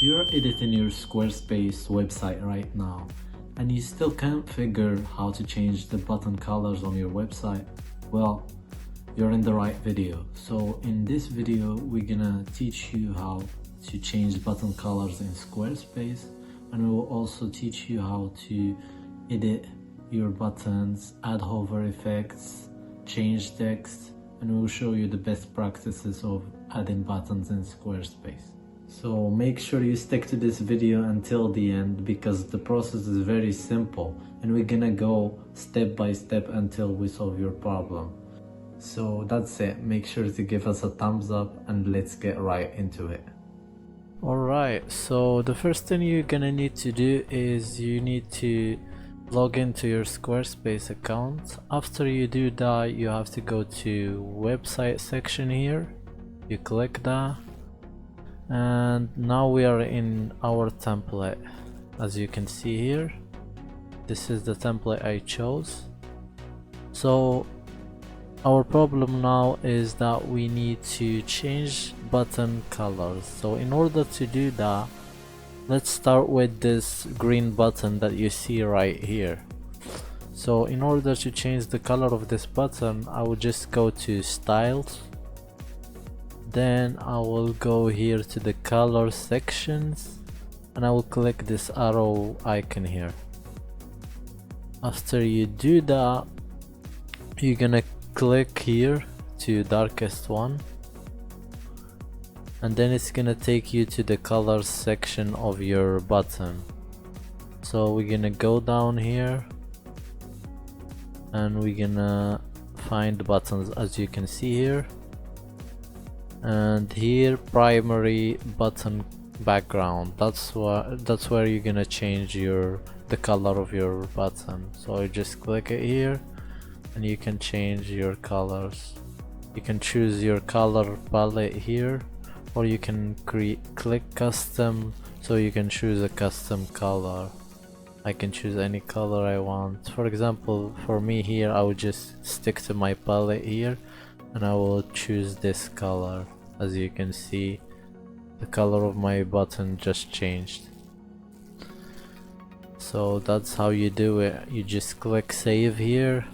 you're editing your Squarespace website right now and you still can't figure how to change the button colors on your website, well, you're in the right video. So in this video, we're gonna teach you how to change button colors in Squarespace, and we will also teach you how to edit your buttons, add hover effects, change text, and we'll show you the best practices of adding buttons in Squarespace. So make sure you stick to this video until the end, because the process is very simple and we're gonna go step by step until we solve your problem. So that's it. Make sure to give us a thumbs up and let's get right into it. Alright, so the first thing you're gonna need to do is you need to log into your Squarespace account. After you do that, you have to go to website section here. You click that, and now we are in our template. As you can see here, this is the template I chose. So our problem now is that we need to change button colors. So in order to do that, let's start with this green button that you see right here. So in order to change the color of this button, I will just go to styles, then I will go here to the color sections and I will click this arrow icon here. After you do that, you're gonna click here to darkest one, and then it's gonna take you to the colors section of your button. So we're gonna go down here and we're gonna find buttons, as you can see here, and here primary button background, that's where you're gonna change the color of your button. So you just click it here and you can change your colors. You can choose your color palette here, or you can click custom, so you can choose a custom color. I can choose any color I want. For example, for me here, I would just stick to my palette here and I will choose this color. As you can see, the color of my button just changed. So that's how you do it. You just click save here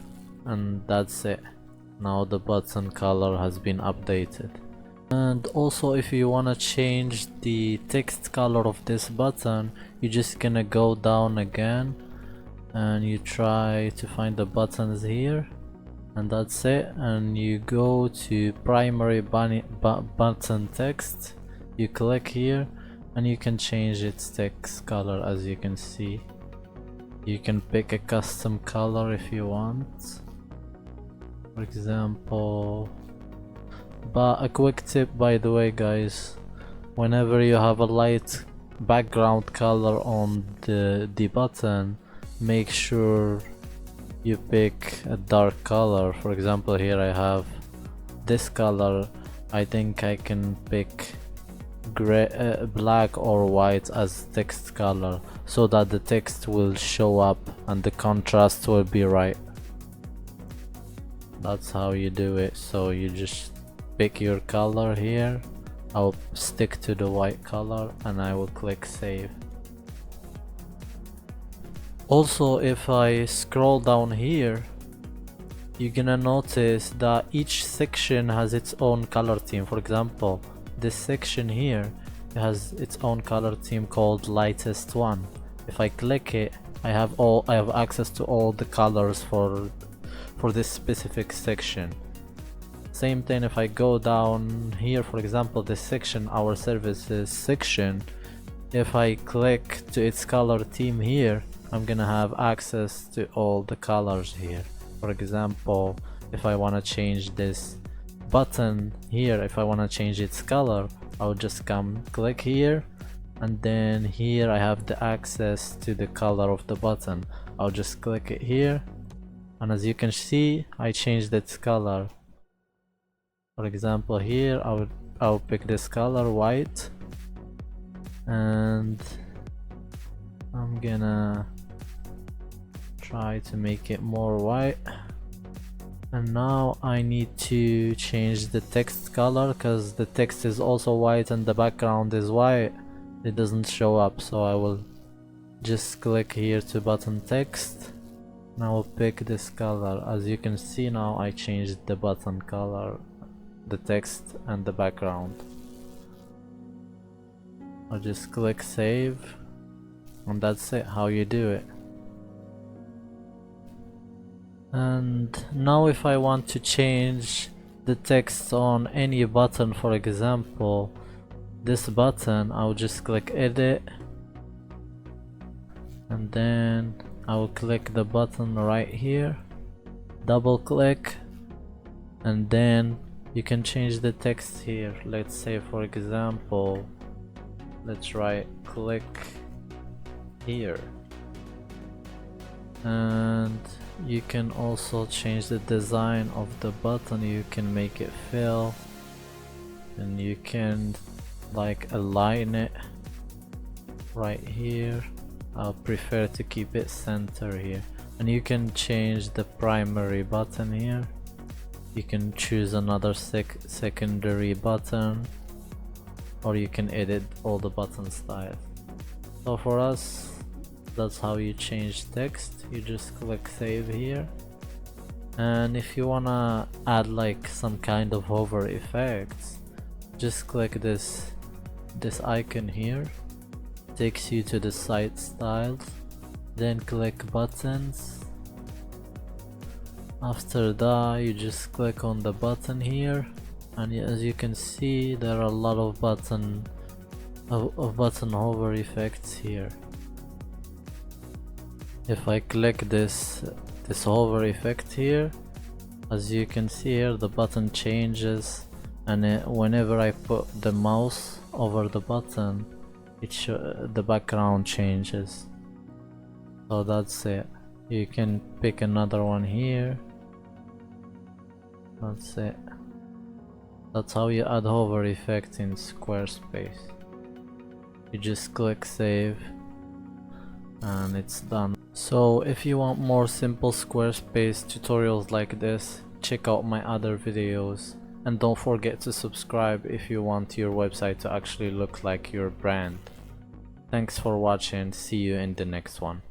and that's it. Now the button color has been updated. And also, if you want to change the text color of this button, you're just gonna go down again and you try to find the buttons here, and that's it. And you go to primary button text, you click here and you can change its text color. As you can see, you can pick a custom color if you want, for example. But a quick tip, by the way, guys, whenever you have a light background color on the button, make sure you pick a dark color. For example, here I have this color. I think I can pick black or white as text color, so that the text will show up and the contrast will be right. That's how you do it. So you just pick your color here. I'll stick to the white color and I will click save. Also, if I scroll down here, you're gonna notice that each section has its own color theme. For example, this section here has its own color theme called lightest one. If I click it, I have access to all the colors for this specific section. Same thing if I go down here, for example, this section, our services section, if I click to its color theme here, I'm gonna have access to all the colors here. For example, if I want to change this button here, if I want to change its color, I'll just click here, and then here I have the access to the color of the button. I'll just click it here, and as you can see, I changed its color. For example, here I'll pick this color, white, and I'm gonna try to make it more white. And now I need to change the text color, because the text is also white and the background is white. it doesn't show up, so I will just click here to button text and I will pick this color. As you can see now, I changed the button color, the text and the background. I'll just click save, and that's it, how you do it. And now if I want to change the text on any button, for example this button, I'll just click edit, and then I will click the button right here, double click, and then you can change the text here. Let's say for example, let's right click here, and you can also change the design of the button. You can make it fill, and you can like align it right here. I'll prefer to keep it center here, and you can change the primary button here. You can choose another secondary button, or you can edit all the button styles. So for us, that's how you change text. You just click save here, and if you wanna add like some kind of hover effects, just click this icon here, takes you to the site styles, then click buttons. After that, you just click on the button here, and as you can see, there are a lot of button hover effects here. If I click this hover effect here, as you can see here, the button changes, and whenever I put the mouse over the button, the background changes. So that's it. You can pick another one here. That's it. That's how you add hover effect in Squarespace. You just click save, and it's done. So if you want more simple Squarespace tutorials like this, check out my other videos, and don't forget to subscribe if you want your website to actually look like your brand. Thanks for watching, see you in the next one.